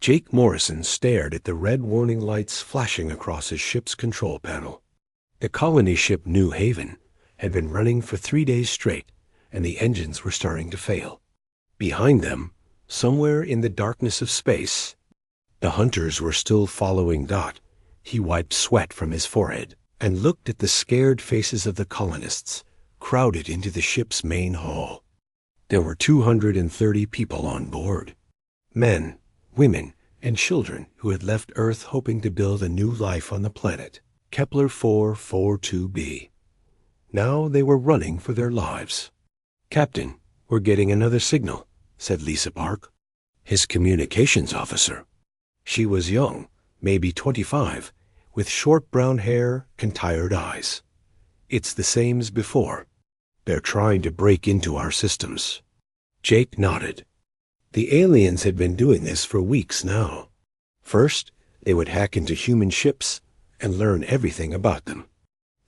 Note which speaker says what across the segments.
Speaker 1: Jake Morrison stared at the red warning lights flashing across his ship's control panel. The colony ship New Haven had been running for 3 days straight, and the engines were starting to fail. Behind them, somewhere in the darkness of space, the hunters were still following Dot. He wiped sweat from his forehead and looked at the scared faces of the colonists crowded into the ship's main hall. There were 230 people on board. Men, women, and children who had left Earth hoping to build a new life on the planet, Kepler 442b. Now they were running for their lives. "Captain, we're getting another signal," said Lisa Park, his communications officer. She was young, maybe 25, with short brown hair and tired eyes. "It's the same as before. They're trying to break into our systems." Jake nodded. The aliens had been doing this for weeks now. First, they would hack into human ships and learn everything about them.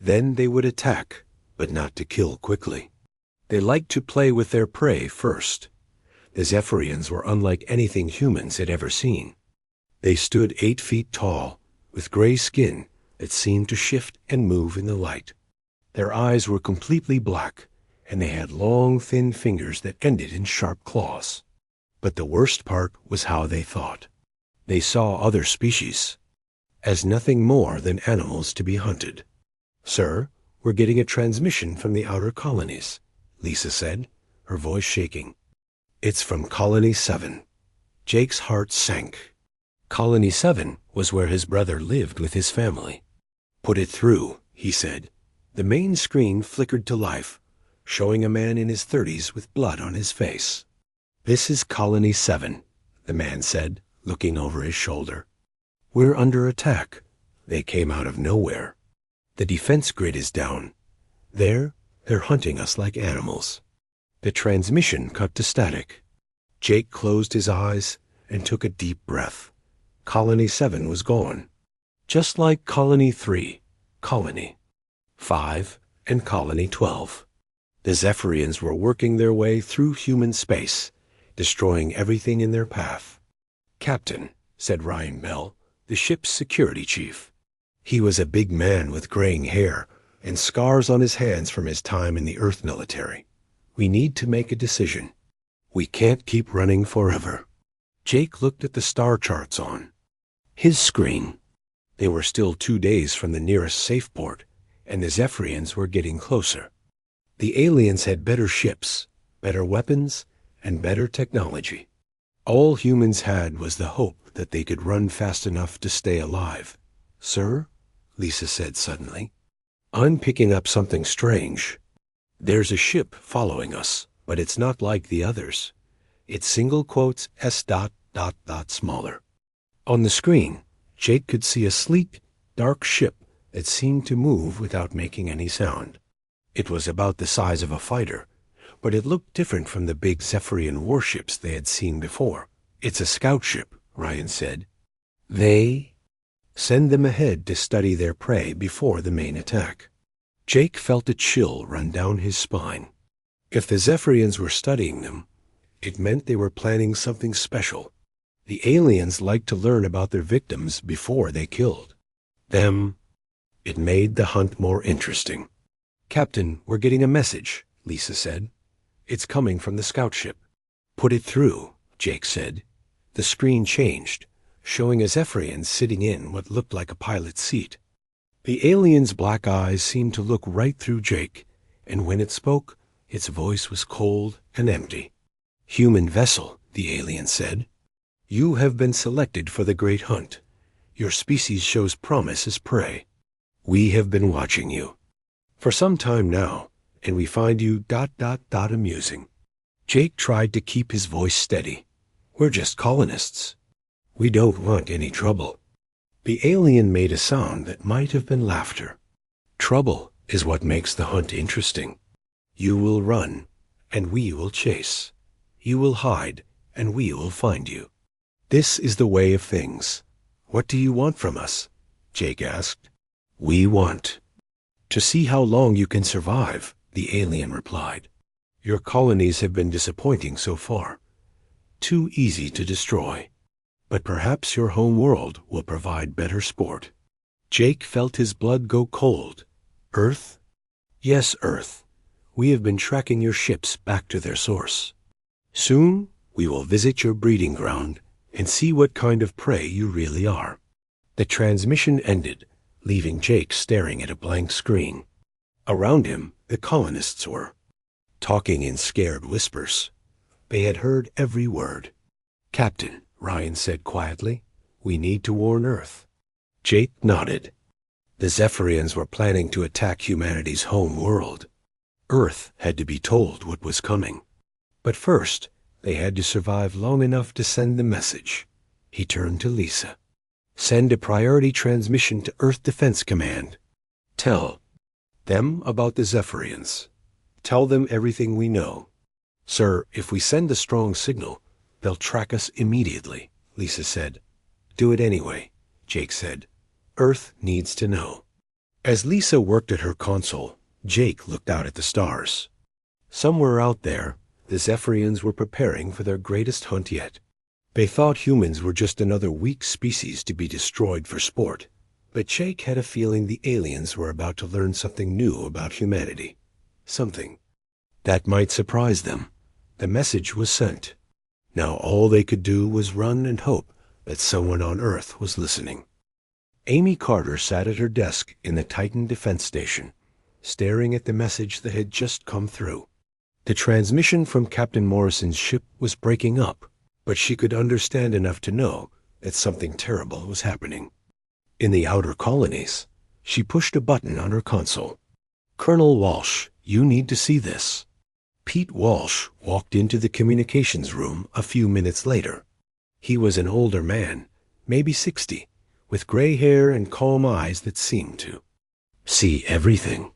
Speaker 1: Then they would attack, but not to kill quickly. They liked to play with their prey first. The Zephyrians were unlike anything humans had ever seen. They stood 8 feet tall, with gray skin that seemed to shift and move in the light. Their eyes were completely black, and they had long, thin fingers that ended in sharp claws. But the worst part was how they thought. They saw other species as nothing more than animals to be hunted. "Sir, we're getting a transmission from the outer colonies," Lisa said, her voice shaking. "It's from Colony 7. Jake's heart sank. Colony 7 was where his brother lived with his family. "Put it through," he said. The main screen flickered to life, showing a man in his 30s with blood on his face. "This is Colony 7, the man said, looking over his shoulder. "We're under attack. They came out of nowhere. The defense grid is down. They're hunting us like animals." The transmission cut to static. Jake closed his eyes and took a deep breath. Colony 7 was gone. Just like Colony 3, Colony 5, and Colony 12. The Zephyrians were working their way through human space, destroying everything in their path. "Captain," said Ryan Bell, the ship's security chief. He was a big man with graying hair and scars on his hands from his time in the Earth military. "We need to make a decision. We can't keep running forever." Jake looked at the star charts on his screen. They were still 2 days from the nearest safe port, and the Zephyrians were getting closer. The aliens had better ships, better weapons, and better technology. All humans had was the hope that they could run fast enough to stay alive. "Sir," Lisa said suddenly, "I'm picking up something strange. There's a ship following us, but it's not like the others. It's single quotes S ... smaller." On the screen, Jake could see a sleek, dark ship that seemed to move without making any sound. It was about the size of a fighter, but it looked different from the big Zephyrian warships they had seen before. "It's a scout ship," Ryan said. "They send them ahead to study their prey before the main attack." Jake felt a chill run down his spine. If the Zephyrians were studying them, it meant they were planning something special. The aliens liked to learn about their victims before they killed them. It made the hunt more interesting. "Captain, we're getting a message," Lisa said. "It's coming from the scout ship." "Put it through," Jake said. The screen changed, showing a Zephyrian sitting in what looked like a pilot's seat. The alien's black eyes seemed to look right through Jake, and when it spoke, its voice was cold and empty. "Human vessel," the alien said. "You have been selected for the great hunt. Your species shows promise as prey. We have been watching you for some time now, and we find you ... amusing." Jake tried to keep his voice steady. "We're just colonists. We don't want any trouble." The alien made a sound that might have been laughter. "Trouble is what makes the hunt interesting. You will run, and we will chase. You will hide, and we will find you. This is the way of things. What do you want from us?" Jake asked. "We want to see how long you can survive," the alien replied. "Your colonies have been disappointing so far. Too easy to destroy. but perhaps your home world will provide better sport. Jake felt his blood go cold. Earth? Yes, Earth. We have been tracking your ships back to their source. Soon, we will visit your breeding ground and see what kind of prey you really are. The transmission ended, leaving Jake staring at a blank screen. Around him, the colonists were talking in scared whispers. They had heard every word. Captain, Ryan said quietly, we need to warn Earth. Jake nodded. The Zephyrians were planning to attack humanity's home world. Earth had to be told what was coming. But first, they had to survive long enough to send the message. He turned to Lisa. Send a priority transmission to Earth Defense Command. Tell them about the Zephyrians. Tell them everything we know. Sir, if we send a strong signal, they'll track us immediately, Lisa said. Do it anyway, Jake said. Earth needs to know. As Lisa worked at her console, Jake looked out at the stars. Somewhere out there, the Zephyrians were preparing for their greatest hunt yet. They thought humans were just another weak species to be destroyed for sport, but Jake had a feeling the aliens were about to learn something new about humanity. Something that might surprise them. The message was sent. Now all they could do was run and hope that someone on Earth was listening. Amy Carter sat at her desk in the Titan Defense Station, staring at the message that had just come through. The transmission from Captain Morrison's ship was breaking up, but she could understand enough to know that something terrible was happening. In the outer colonies, she pushed a button on her console. Colonel Walsh, you need to see this. Pete Walsh walked into the communications room a few minutes later. He was an older man, maybe 60, with gray hair and calm eyes that seemed to see everything.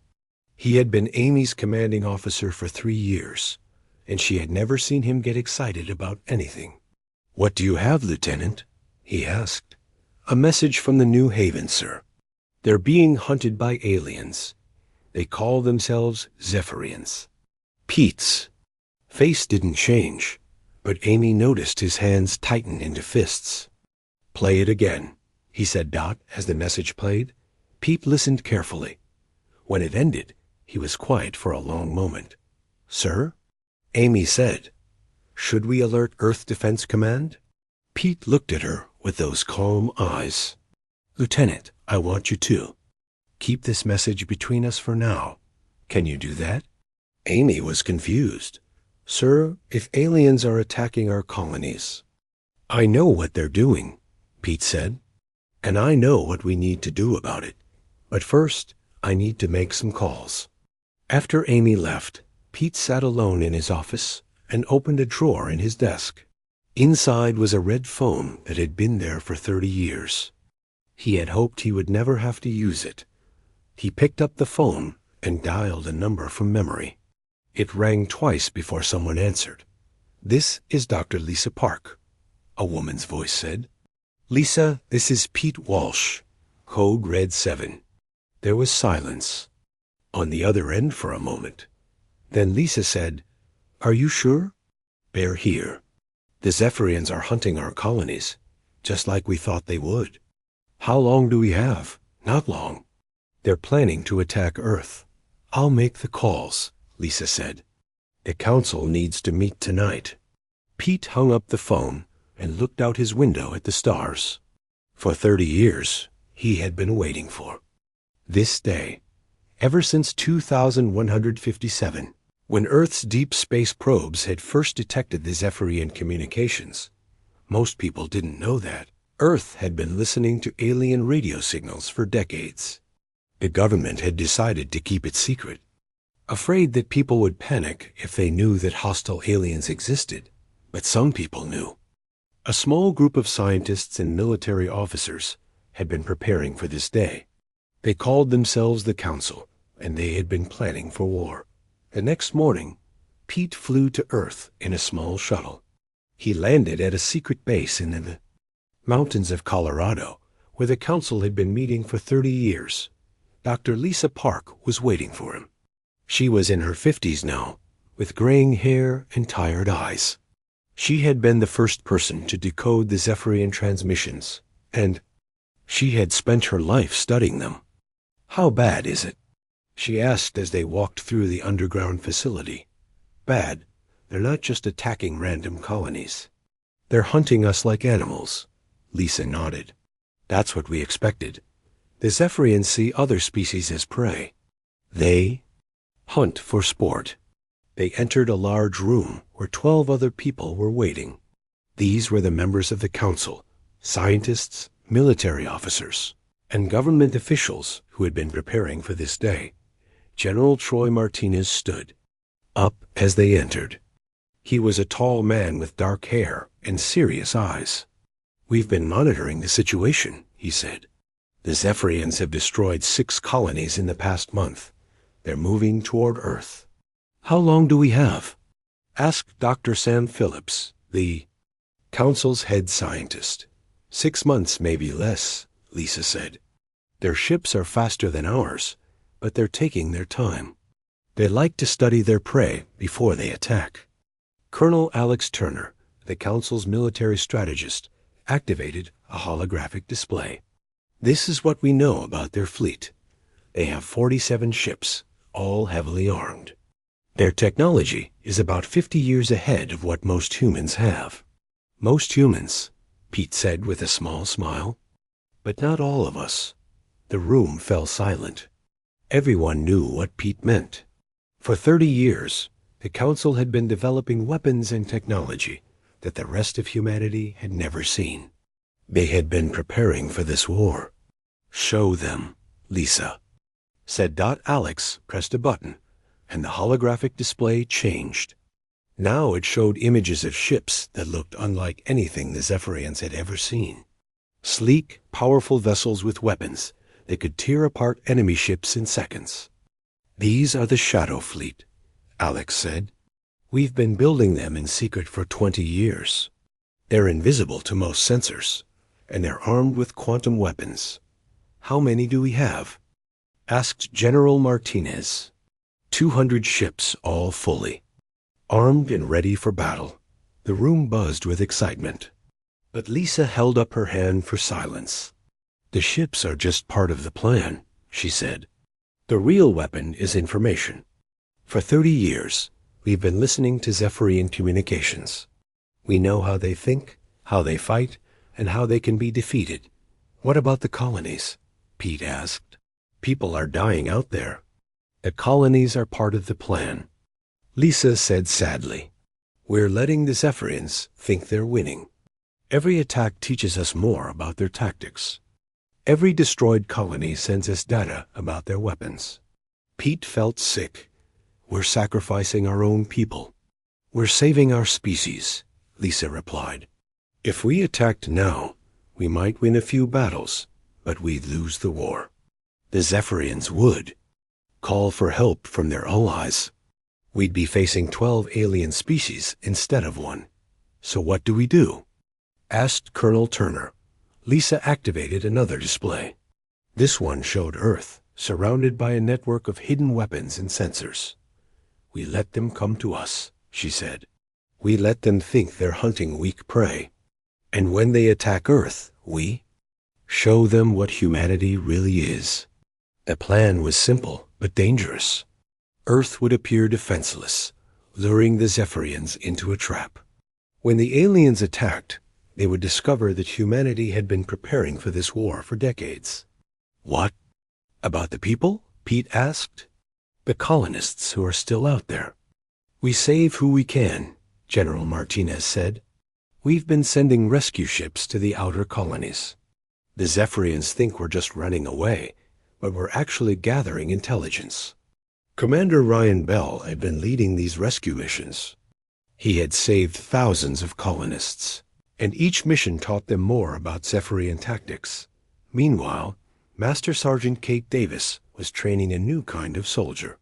Speaker 1: He had been Amy's commanding officer for 3 years, and she had never seen him get excited about anything. What do you have, Lieutenant? He asked. A message from the New Haven, sir. They're being hunted by aliens. They call themselves Zephyrians. Pete's face didn't change, but Amy noticed his hands tighten into fists. Play it again, he said as the message played. Pete listened carefully. When it ended, he was quiet for a long moment. Sir? Amy said. Should we alert Earth Defense Command? Pete looked at her with those calm eyes. Lieutenant, I want you to keep this message between us for now. Can you do that? Amy was confused. Sir, if aliens are attacking our colonies. I know what they're doing, Pete said, and I know what we need to do about it. But first, I need to make some calls. After Amy left, Pete sat alone in his office and opened a drawer in his desk. Inside was a red phone that had been there for 30 years. He had hoped he would never have to use it. He picked up the phone and dialed a number from memory. It rang twice before someone answered. This is Dr. Lisa Park, a woman's voice said. Lisa, this is Pete Walsh, code red 7. There was silence on the other end for a moment. Then Lisa said, Are you sure? They're here. The Zephyrians are hunting our colonies, just like we thought they would. How long do we have? Not long. They're planning to attack Earth. I'll make the calls, Lisa said. The council needs to meet tonight. Pete hung up the phone and looked out his window at the stars. For 30 years, he had been waiting for this day. Ever since 2157, when Earth's deep space probes had first detected the Zephyrian communications. Most people didn't know that. Earth had been listening to alien radio signals for decades. The government had decided to keep it secret, afraid that people would panic if they knew that hostile aliens existed. But some people knew. A small group of scientists and military officers had been preparing for this day. They called themselves the Council, and they had been planning for war. The next morning, Pete flew to Earth in a small shuttle. He landed at a secret base in the mountains of Colorado, where the Council had been meeting for 30 years. Dr. Lisa Park was waiting for him. She was in her 50s now, with graying hair and tired eyes. She had been the first person to decode the Zephyrian transmissions, and she had spent her life studying them. "How bad is it?" she asked as they walked through the underground facility. "Bad. They're not just attacking random colonies. They're hunting us like animals." Lisa nodded. "That's what we expected. The Zephyrians see other species as prey. They hunt for sport." They entered a large room where 12 other people were waiting. These were the members of the council, scientists, military officers, and government officials who had been preparing for this day. General Troy Martinez stood up as they entered. He was a tall man with dark hair and serious eyes. "We've been monitoring the situation," he said. "The Zephyrians have destroyed 6 colonies in the past month. They're moving toward Earth." "How long do we have?" asked Dr. Sam Phillips, the council's head scientist. 6 months, maybe less," Lisa said. "Their ships are faster than ours, but they're taking their time. They like to study their prey before they attack." Colonel Alex Turner, the council's military strategist, activated a holographic display. "This is what we know about their fleet. They have 47 ships, all heavily armed. Their technology is about 50 years ahead of what most humans have." "Most humans," Pete said with a small smile. "But not all of us." The room fell silent. Everyone knew what Pete meant. For 30 years, the council had been developing weapons and technology that the rest of humanity had never seen. They had been preparing for this war. "Show them, Lisa," said. Alex pressed a button, and the holographic display changed. Now it showed images of ships that looked unlike anything the Zephyrians had ever seen. Sleek, powerful vessels with weapons that could tear apart enemy ships in seconds. "These are the Shadow Fleet," Alex said. "We've been building them in secret for 20 years. They're invisible to most sensors, and they're armed with quantum weapons." "How many do we have?" asked General Martinez. 200 ships, all fully armed and ready for battle." The room buzzed with excitement. But Lisa held up her hand for silence. "The ships are just part of the plan," she said. "The real weapon is information. For 30 years, we've been listening to Zephyrian communications. We know how they think, how they fight, and how they can be defeated." "What about the colonies?" Pete asked. "People are dying out there." "The colonies are part of the plan," Lisa said sadly. "We're letting the Zephyrians think they're winning. Every attack teaches us more about their tactics. Every destroyed colony sends us data about their weapons." Pete felt sick. "We're sacrificing our own people. We're saving our species," Lisa replied. "If we attacked now, we might win a few battles, but we'd lose the war. The Zephyrians would call for help from their allies. We'd be facing 12 alien species instead of 1. So what do we do?" asked Colonel Turner. Lisa activated another display. This one showed Earth, surrounded by a network of hidden weapons and sensors. "We let them come to us," she said. "We let them think they're hunting weak prey. And when they attack Earth, we show them what humanity really is." The plan was simple but dangerous. Earth would appear defenseless, luring the Zephyrians into a trap. When the aliens attacked, they would discover that humanity had been preparing for this war for decades. "What about the people?" Pete asked. "The colonists who are still out there." "We save who we can," General Martinez said. "We've been sending rescue ships to the outer colonies. The Zephyrians think we're just running away, but we're actually gathering intelligence." Commander Ryan Bell had been leading these rescue missions. He had saved thousands of colonists, and each mission taught them more about Zephyrian tactics. Meanwhile, Master Sergeant Kate Davis was training a new kind of soldier.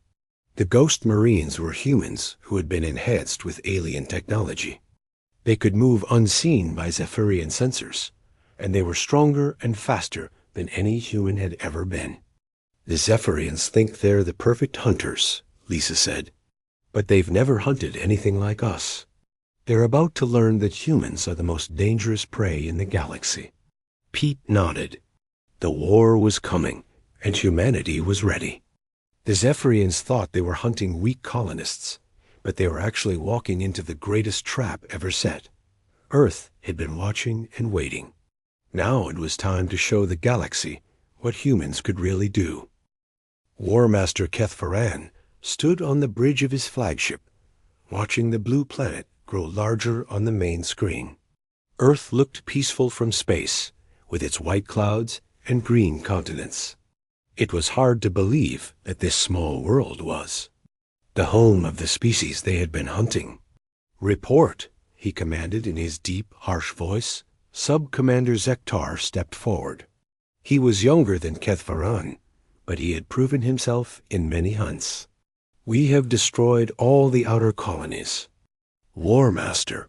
Speaker 1: The Ghost Marines were humans who had been enhanced with alien technology. They could move unseen by Zephyrian sensors, and they were stronger and faster than any human had ever been. "The Zephyrians think they're the perfect hunters," Lisa said, "but they've never hunted anything like us. They're about to learn that humans are the most dangerous prey in the galaxy. Pete nodded. The war was coming, and humanity was ready. The Zephyrians thought they were hunting weak colonists, but they were actually walking into the greatest trap ever set. Earth had been watching and waiting. Now it was time to show the galaxy what humans could really do. War Master Kethfaran stood on the bridge of his flagship, watching the blue planet grow larger on the main screen. Earth looked peaceful from space, with its white clouds and green continents. It was hard to believe that this small world was the home of the species they had been hunting. "Report," he commanded in his deep, harsh voice. Sub-Commander Zektar stepped forward. He was younger than Kethfaran, but he had proven himself in many hunts. "We have destroyed all the outer colonies. War Master,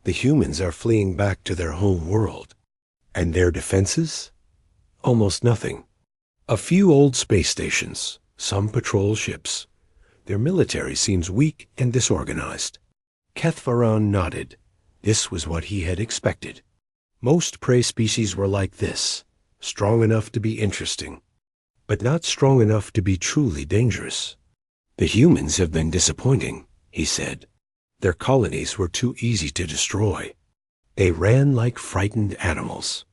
Speaker 1: the humans are fleeing back to their home world. And their defenses? Almost nothing. A few old space stations, some patrol ships. Their military seems weak and disorganized." Kethfaran nodded. This was what he had expected. Most prey species were like this, strong enough to be interesting, but not strong enough to be truly dangerous. "The humans have been disappointing," he said. "Their colonies were too easy to destroy. They ran like frightened animals."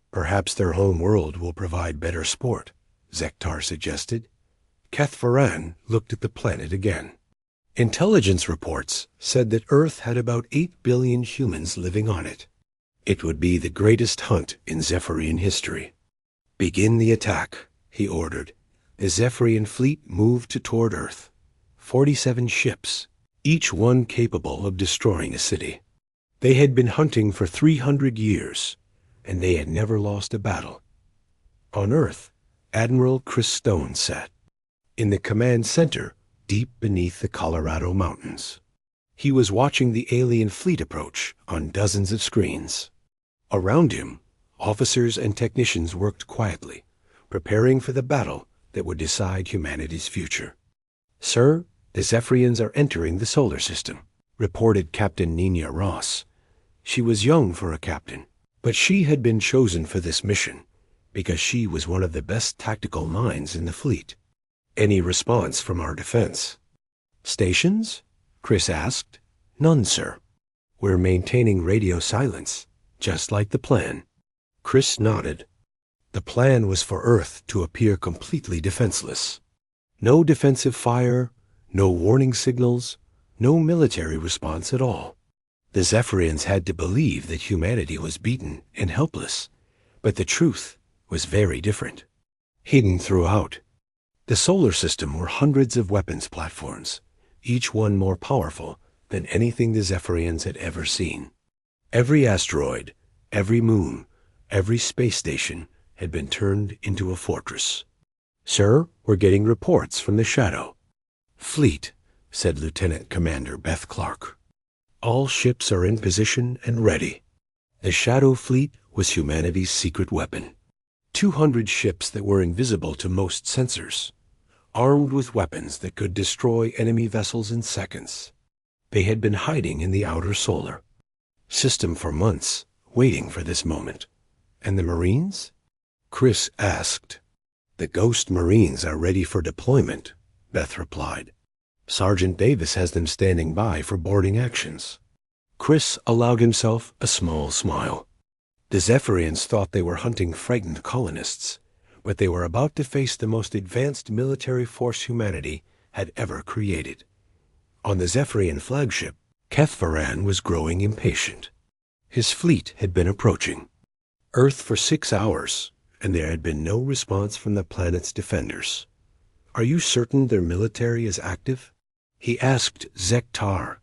Speaker 1: "Perhaps their home world will provide better sport," Zektar suggested. Kethfaran looked at the planet again. Intelligence reports said that Earth had about 8 billion humans living on it. It would be the greatest hunt in Zephyrian history. "Begin the attack," he ordered. The Zephyrian fleet moved toward Earth. 47 ships, each one capable of destroying a city. They had been hunting for 300 years, and they had never lost a battle. On Earth, Admiral Chris Stone sat, in the command center, deep beneath the Colorado Mountains. He was watching the alien fleet approach on dozens of screens. Around him, officers and technicians worked quietly, preparing for the battle that would decide humanity's future. "Sir, the Zephyrians are entering the solar system," reported Captain Nina Ross. She was young for a captain, but she had been chosen for this mission because she was one of the best tactical minds in the fleet. "Any response from our defense?" "Stations?" Chris asked. "None, sir. We're maintaining radio silence, just like the plan." Chris nodded. The plan was for Earth to appear completely defenseless. No defensive fire, no warning signals, no military response at all. The Zephyrians had to believe that humanity was beaten and helpless, but the truth was very different. Hidden throughout the solar system were hundreds of weapons platforms, each one more powerful than anything the Zephyrians had ever seen. Every asteroid, every moon, every space station had been turned into a fortress. "Sir, we're getting reports from the Shadow Fleet," said Lieutenant Commander Beth Clark. "All ships are in position and ready." The Shadow Fleet was humanity's secret weapon. 200 ships that were invisible to most sensors, armed with weapons that could destroy enemy vessels in seconds. They had been hiding in the outer solar system for months, waiting for this moment. "And the Marines?" Chris asked. "The Ghost Marines are ready for deployment," Beth replied. "Sergeant Davis has them standing by for boarding actions." Chris allowed himself a small smile. The Zephyrians thought they were hunting frightened colonists, but they were about to face the most advanced military force humanity had ever created. On the Zephyrian flagship, Kethfaran was growing impatient. His fleet had been approaching Earth for 6 hours, and there had been no response from the planet's defenders. "Are you certain their military is active?" he asked Zektar.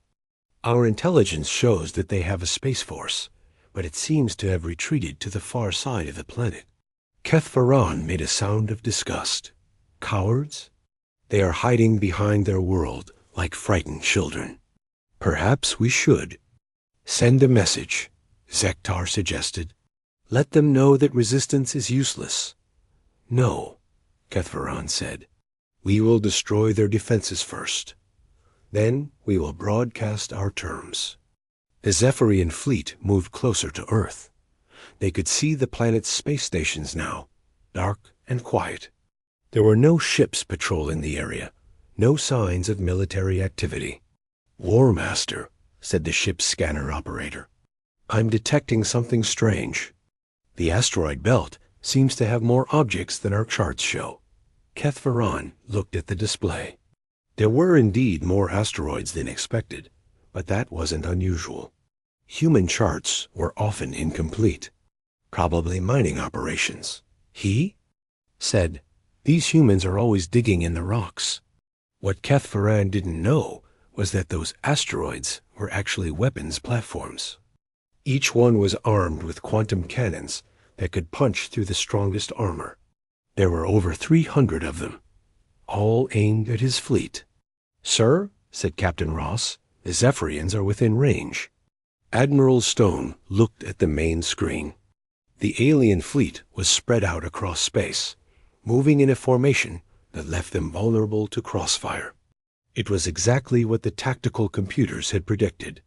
Speaker 1: "Our intelligence shows that they have a space force, but it seems to have retreated to the far side of the planet." Kethfaran made a sound of disgust. "Cowards? They are hiding behind their world like frightened children." "Perhaps we should send a message," Zektar suggested. "Let them know that resistance is useless." "No," Kethfaran said. "We will destroy their defenses first. Then we will broadcast our terms." The Zephyrian fleet moved closer to Earth. They could see the planet's space stations now, dark and quiet. There were no ships patrolling the area, no signs of military activity. "War Master," said the ship's scanner operator, "I'm detecting something strange. The asteroid belt seems to have more objects than our charts show." Keth Varan looked at the display. There were indeed more asteroids than expected, but that wasn't unusual. Human charts were often incomplete. Probably mining operations. He said, "These humans are always digging in the rocks." What Keth Varan didn't know was that those asteroids were actually weapons platforms. Each one was armed with quantum cannons that could punch through the strongest armor. There were over 300 of them, all aimed at his fleet. "Sir," said Captain Ross, "the Zephyrians are within range." Admiral Stone looked at the main screen. The alien fleet was spread out across space, moving in a formation that left them vulnerable to crossfire. It was exactly what the tactical computers had predicted.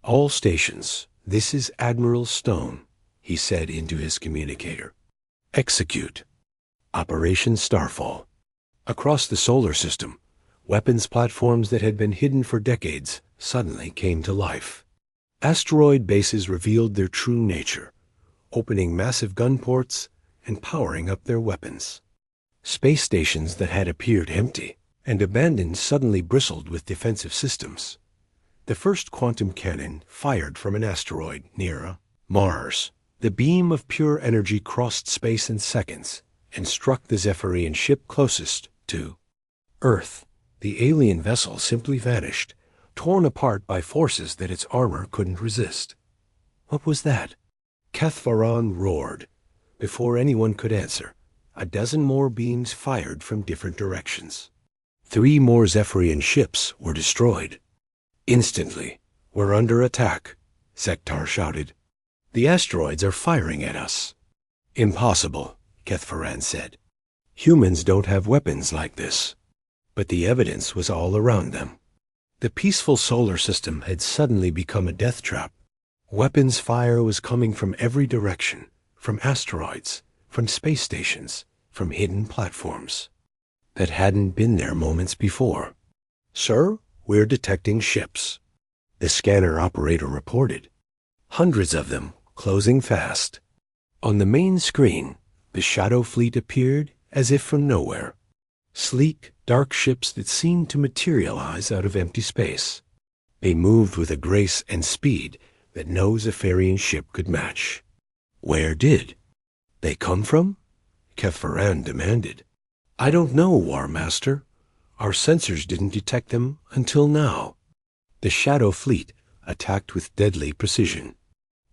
Speaker 1: "All stations, this is Admiral Stone," he said into his communicator. "Execute. Operation Starfall." Across the solar system, weapons platforms that had been hidden for decades suddenly came to life. Asteroid bases revealed their true nature, opening massive gun ports and powering up their weapons. Space stations that had appeared empty and abandoned suddenly bristled with defensive systems. The first quantum cannon fired from an asteroid near Mars. The beam of pure energy crossed space in seconds and struck the Zephyrian ship closest to Earth. The alien vessel simply vanished, torn apart by forces that its armor couldn't resist. What was that? Keth Varan roared. Before anyone could answer, a dozen more beams fired from different directions. 3 more Zephyrian ships were destroyed. Instantly, "We're under attack," Zektar shouted. "The asteroids are firing at us." "Impossible," Keth Varan said. "Humans don't have weapons like this." But the evidence was all around them. The peaceful solar system had suddenly become a death trap. Weapons fire was coming from every direction, from asteroids, from space stations, from hidden platforms that hadn't been there moments before. "Sir, we're detecting ships," the scanner operator reported. "Hundreds of them, closing fast." On the main screen, the Shadow Fleet appeared as if from nowhere. Sleek, dark ships that seemed to materialize out of empty space. They moved with a grace and speed that no Zephyrian ship could match. "Where did they come from?" Keth Varan demanded. "I don't know, War Master. Our sensors didn't detect them until now." The Shadow Fleet attacked with deadly precision.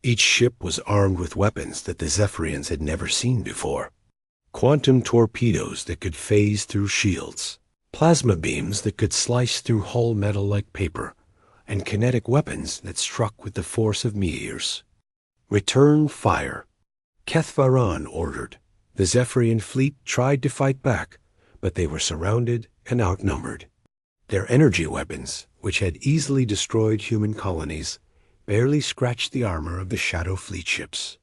Speaker 1: Each ship was armed with weapons that the Zephyrians had never seen before. Quantum torpedoes that could phase through shields, plasma beams that could slice through hull metal like paper, and kinetic weapons that struck with the force of meteors. "Return fire," Keth Varan ordered. The Zephyrian fleet tried to fight back, but they were surrounded and outnumbered. Their energy weapons, which had easily destroyed human colonies, barely scratched the armor of the Shadow Fleet ships.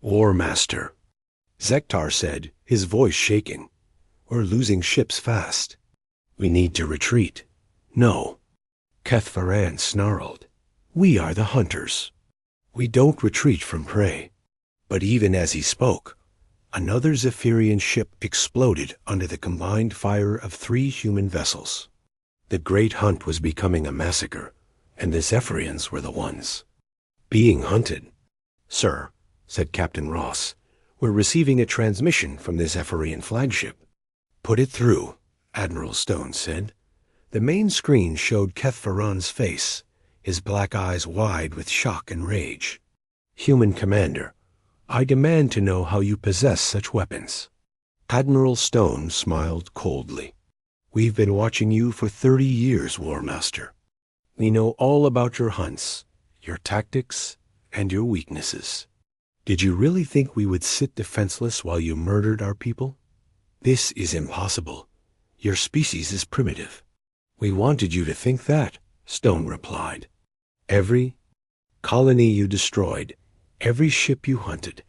Speaker 1: "War Master," Zektar said, his voice shaking, "we're losing ships fast. We need to retreat." "No," Keth Varan snarled. "We are the hunters. We don't retreat from prey." But even as he spoke, another Zephyrian ship exploded under the combined fire of 3 human vessels. The great hunt was becoming a massacre, and the Zephyrians were the ones being hunted. "Sir," said Captain Ross, "we're receiving a transmission from the Zephyrian flagship." "Put it through," Admiral Stone said. The main screen showed Keth Varan's face, his black eyes wide with shock and rage. "Human Commander, I demand to know how you possess such weapons." Admiral Stone smiled coldly. "We've been watching you for 30 years, War Master. We know all about your hunts, your tactics, and your weaknesses. Did you really think we would sit defenseless while you murdered our people? This is impossible. Your species is primitive." "We wanted you to think that," Stone replied. "Every colony you destroyed, every ship you hunted,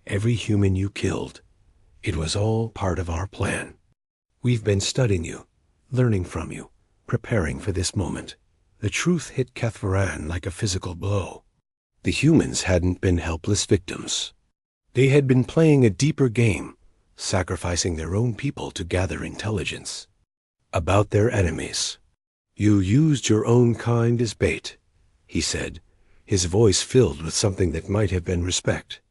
Speaker 1: every human you killed. It was all part of our plan. We've been studying you, learning from you, preparing for this moment. The truth hit Kethvaran like a physical blow. The humans hadn't been helpless victims. They had been playing a deeper game, sacrificing their own people to gather intelligence about their enemies. You used your own kind as bait, he said, his voice filled with something that might have been respect.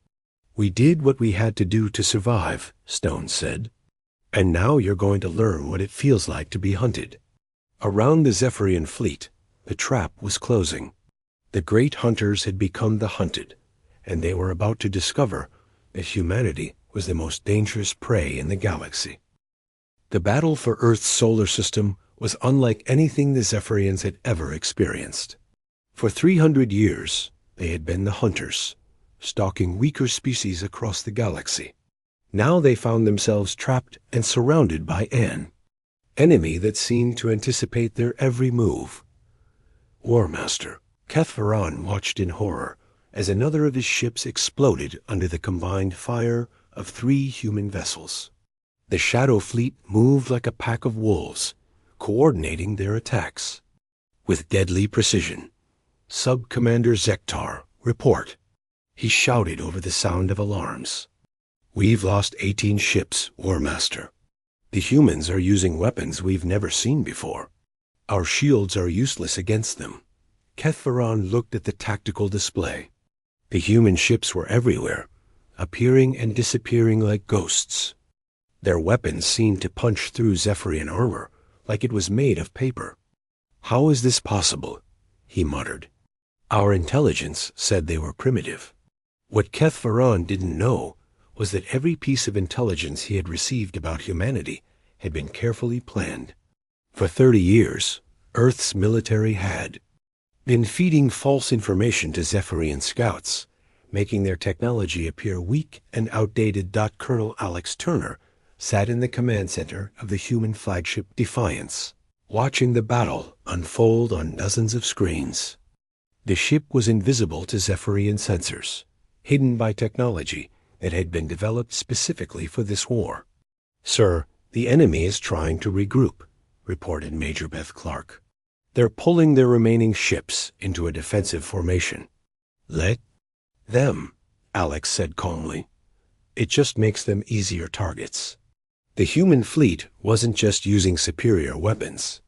Speaker 1: We did what we had to do to survive, Stone said. And now you're going to learn what it feels like to be hunted. Around the Zephyrian fleet, the trap was closing. The great hunters had become the hunted, and they were about to discover that humanity was the most dangerous prey in the galaxy. The battle for Earth's solar system was unlike anything the Zephyrians had ever experienced. For 300 years, they had been the hunters, stalking weaker species across the galaxy. Now they found themselves trapped and surrounded by an enemy that seemed to anticipate their every move. War Master Kethvaran watched in horror as another of his ships exploded under the combined fire of 3 human vessels. The Shadow Fleet moved like a pack of wolves, coordinating their attacks. With deadly precision, Sub-Commander Zektar, report. He shouted over the sound of alarms. We've lost 18 ships, War Master. The humans are using weapons we've never seen before. Our shields are useless against them. Kethvaran looked at the tactical display. The human ships were everywhere, appearing and disappearing like ghosts. Their weapons seemed to punch through Zephyrian armor like it was made of paper. How is this possible? He muttered. Our intelligence said they were primitive. What Kethvaran didn't know was that every piece of intelligence he had received about humanity had been carefully planned. For 30 years, Earth's military had been feeding false information to Zephyrian scouts, making their technology appear weak and outdated. Colonel Alex Turner sat in the command center of the human flagship Defiance, watching the battle unfold on dozens of screens. The ship was invisible to Zephyrian sensors, hidden by technology that had been developed specifically for this war. Sir, the enemy is trying to regroup, reported Major Beth Clark. They're pulling their remaining ships into a defensive formation. Let them, Alex said calmly. It just makes them easier targets. The human fleet wasn't just using superior weapons.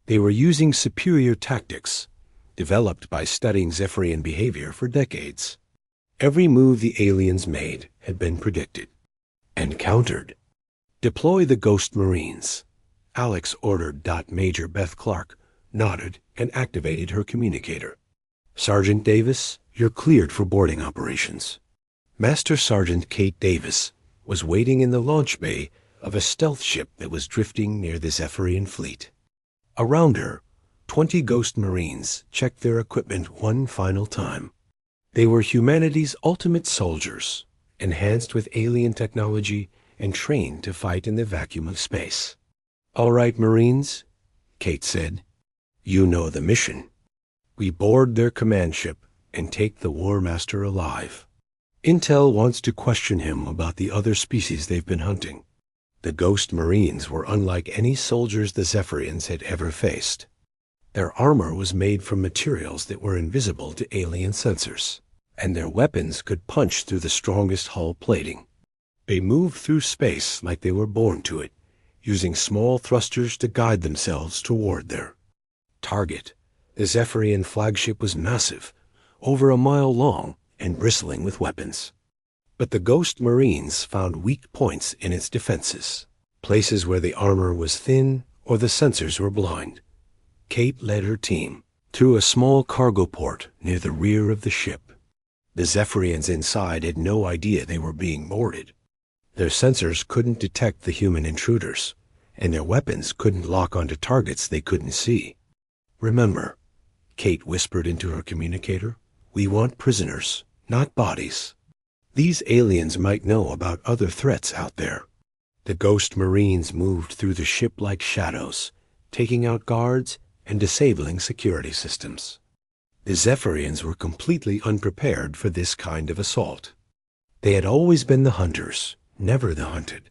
Speaker 1: They were using superior tactics, developed by studying Zephyrian behavior for decades. Every move the aliens made had been predicted and countered. Deploy the Ghost Marines, Alex ordered. Major Beth Clark nodded and activated her communicator. Sergeant Davis, you're cleared for boarding operations. Master Sergeant Kate Davis was waiting in the launch bay of a stealth ship that was drifting near the Zephyrian fleet. Around her, 20 Ghost Marines checked their equipment one final time. They were humanity's ultimate soldiers, enhanced with alien technology and trained to fight in the vacuum of space. All right, Marines, Kate said. You know the mission. We board their command ship and take the War Master alive. Intel wants to question him about the other species they've been hunting. The Ghost Marines were unlike any soldiers the Zephyrians had ever faced. Their armor was made from materials that were invisible to alien sensors, and their weapons could punch through the strongest hull plating. They moved through space like they were born to it, using small thrusters to guide themselves toward their target. The Zephyrian flagship was massive, over a mile long and bristling with weapons. But the Ghost Marines found weak points in its defenses, places where the armor was thin or the sensors were blind. Kate led her team through a small cargo port near the rear of the ship. The Zephyrians inside had no idea they were being boarded. Their sensors couldn't detect the human intruders, and their weapons couldn't lock onto targets they couldn't see. Remember, Kate whispered into her communicator, we want prisoners, not bodies. These aliens might know about other threats out there. The Ghost Marines moved through the ship like shadows, taking out guards and disabling security systems. The Zephyrians were completely unprepared for this kind of assault. They had always been the hunters, never the hunted.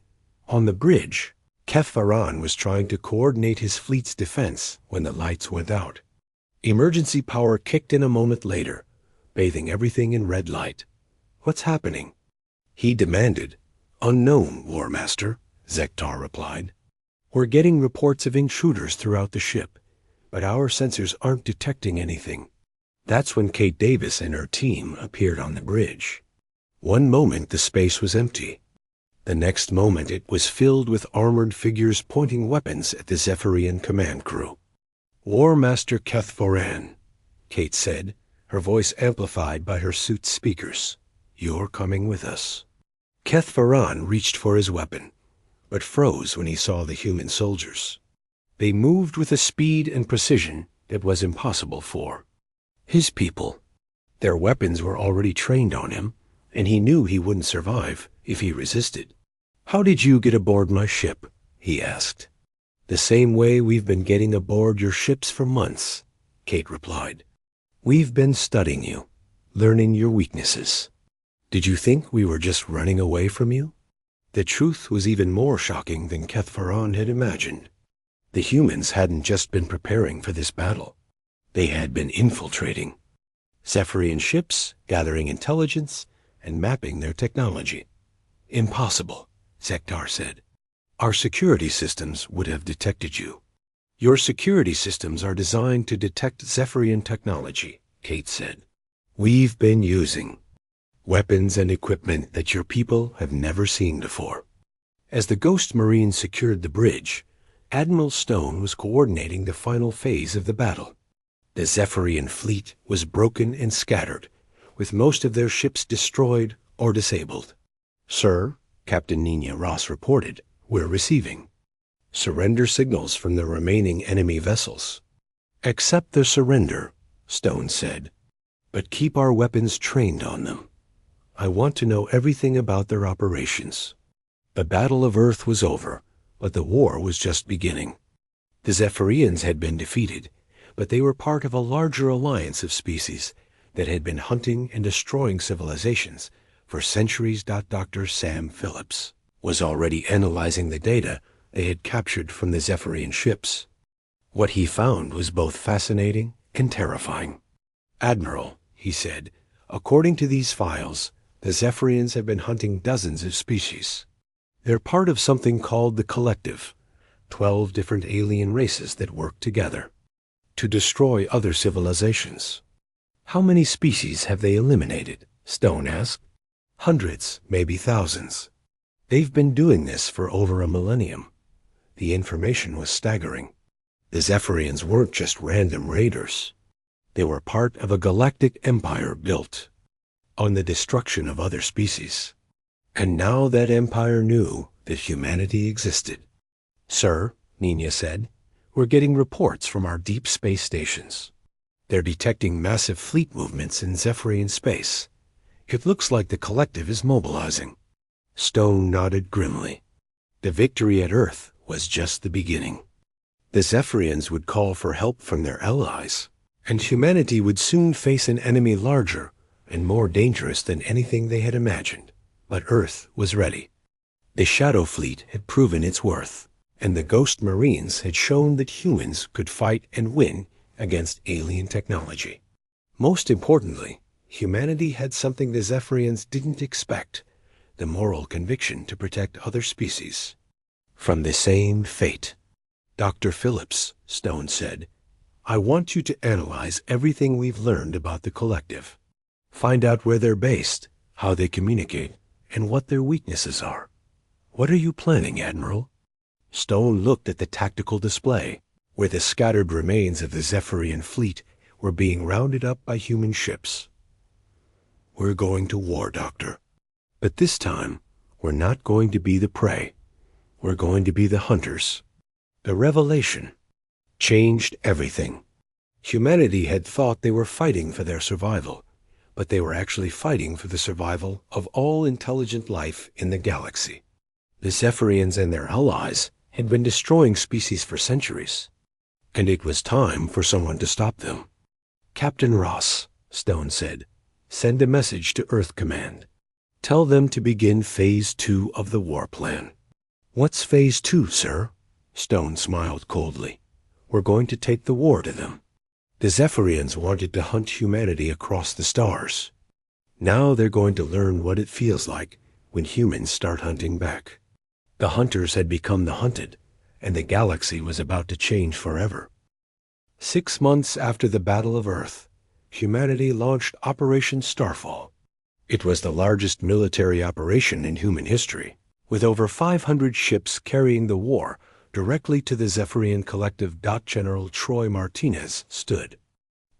Speaker 1: On the bridge, Kef-Faran was trying to coordinate his fleet's defense when the lights went out. Emergency power kicked in a moment later, bathing everything in red light. "What's happening?" he demanded. "Unknown, War Master," Zektar replied. "We're getting reports of intruders throughout the ship, but our sensors aren't detecting anything." That's when Kate Davis and her team appeared on the bridge. One moment the space was empty. The next moment it was filled with armored figures pointing weapons at the Zephyrian command crew. "War Master Kef-Faran," Kate said, her voice amplified by her suit's speakers. "You're coming with us." Kef-Faran reached for his weapon, but froze when he saw the human soldiers. They moved with a speed and precision that was impossible for his people. Their weapons were already trained on him, and he knew he wouldn't survive if he resisted. "How did you get aboard my ship?" he asked. "The same way we've been getting aboard your ships for months," Kate replied. "We've been studying you, learning your weaknesses. Did you think we were just running away from you?" The truth was even more shocking than Kef-Faran had imagined. The humans hadn't just been preparing for this battle. They had been infiltrating Zephyrian ships, gathering intelligence, and mapping their technology. "Impossible," Zektar said. "Our security systems would have detected you." "Your security systems are designed to detect Zephyrian technology," Kate said. "We've been using weapons and equipment that your people have never seen before." As the Ghost Marines secured the bridge, Admiral Stone was coordinating the final phase of the battle. The Zephyrian fleet was broken and scattered, with most of their ships destroyed or disabled. "Sir," Captain Nina Ross reported, "we're receiving surrender signals from the remaining enemy vessels." "Accept their surrender," Stone said, "but keep our weapons trained on them. I want to know everything about their operations." The Battle of Earth was over, but the war was just beginning. The Zephyrians had been defeated, but they were part of a larger alliance of species that had been hunting and destroying civilizations for centuries. Dr. Sam Phillips was already analyzing the data they had captured from the Zephyrian ships. What he found was both fascinating and terrifying. "Admiral," he said, "according to these files, the Zephyrians have been hunting dozens of species. They're part of something called the Collective, 12 different alien races that work together to destroy other civilizations." "How many species have they eliminated?" Stone asked. "Hundreds, maybe thousands. They've been doing this for over a millennium." The information was staggering. The Zephyrians weren't just random raiders. They were part of a galactic empire built on the destruction of other species. And now that empire knew that humanity existed. "Sir," Nina said, "we're getting reports from our deep space stations. They're detecting massive fleet movements in Zephyrian space. It looks like the Collective is mobilizing." Stone nodded grimly. The victory at Earth was just the beginning. The Zephyrians would call for help from their allies, and humanity would soon face an enemy larger and more dangerous than anything they had imagined. But Earth was ready. The Shadow Fleet had proven its worth, and the Ghost Marines had shown that humans could fight and win against alien technology. Most importantly, humanity had something the Zephyrians didn't expect: the moral conviction to protect other species from the same fate. "Dr. Phillips," Stone said, "I want you to analyze everything we've learned about the Collective. Find out where they're based, how they communicate, and what their weaknesses are." "What are you planning, Admiral?" Stone looked at the tactical display, where the scattered remains of the Zephyrian fleet were being rounded up by human ships. "We're going to war, Doctor. But this time, we're not going to be the prey. We're going to be the hunters." The revelation changed everything. Humanity had thought they were fighting for their survival, but they were actually fighting for the survival of all intelligent life in the galaxy. The Zephyrians and their allies had been destroying species for centuries, and it was time for someone to stop them. Captain Ross, Stone said, send a message to Earth Command. Tell them to begin Phase 2 of the war plan. What's Phase 2, sir? Stone smiled coldly. We're going to take the war to them. The Zephyrians wanted to hunt humanity across the stars. Now they're going to learn what it feels like when humans start hunting back. The hunters had become the hunted, and the galaxy was about to change forever. 6 months after the Battle of Earth, humanity launched Operation Starfall. It was the largest military operation in human history, with over 500 ships carrying the war directly to the Zephyrian collective. General Troy Martinez stood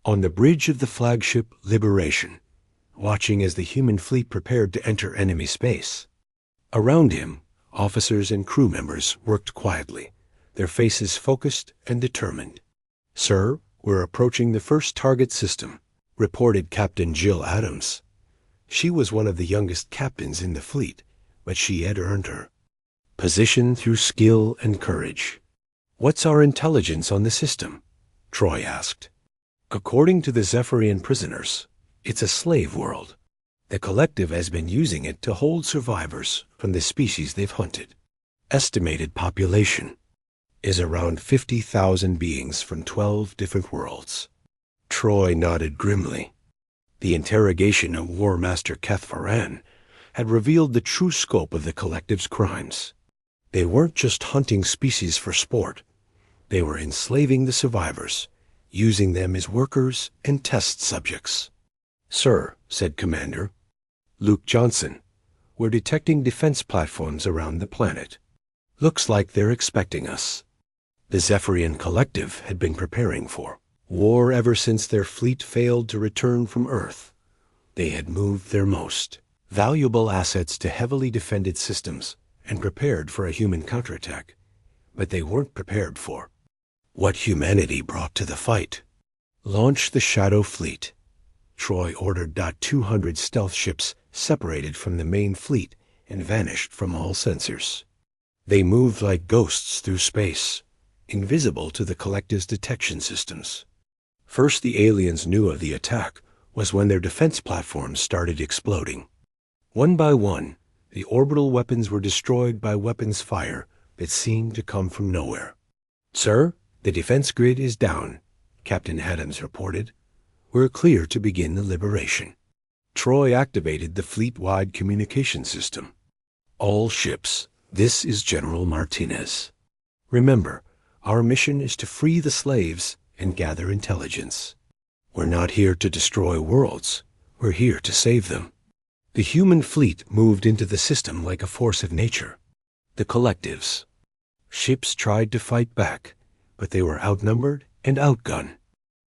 Speaker 1: on the bridge of the flagship Liberation, watching as the human fleet prepared to enter enemy space. Around him, officers and crew members worked quietly, their faces focused and determined. Sir, we're approaching the first target system, reported Captain Jill Adams. She was one of the youngest captains in the fleet, but she had earned her position through skill and courage. What's our intelligence on the system? Troy asked. According to the Zephyrian prisoners, it's a slave world. The collective has been using it to hold survivors from the species they've hunted. Estimated population is around 50,000 beings from 12 different worlds. Troy nodded grimly. The interrogation of War Master Keth Faran had revealed the true scope of the collective's crimes. They weren't just hunting species for sport. They were enslaving the survivors, using them as workers and test subjects. Sir, said Commander Luke Johnson, we're detecting defense platforms around the planet. Looks like they're expecting us. The Zephyrian collective had been preparing for war ever since their fleet failed to return from Earth. They had moved their most valuable assets to heavily defended systems and prepared for a human counterattack, but they weren't prepared for what humanity brought to the fight. Launch the Shadow Fleet. Troy ordered. 200 stealth ships separated from the main fleet and vanished from all sensors. They moved like ghosts through space, invisible to the collective's detection systems. First the aliens knew of the attack was when their defense platforms started exploding. One by one, the orbital weapons were destroyed by weapons fire that seemed to come from nowhere. Sir, the defense grid is down, Captain Adams reported. We're clear to begin the liberation. Troy activated the fleet-wide communication system. All ships, this is General Martinez. Remember, our mission is to free the slaves and gather intelligence. We're not here to destroy worlds. We're here to save them. The human fleet moved into the system like a force of nature. The collectives. Ships tried to fight back, but they were outnumbered and outgunned.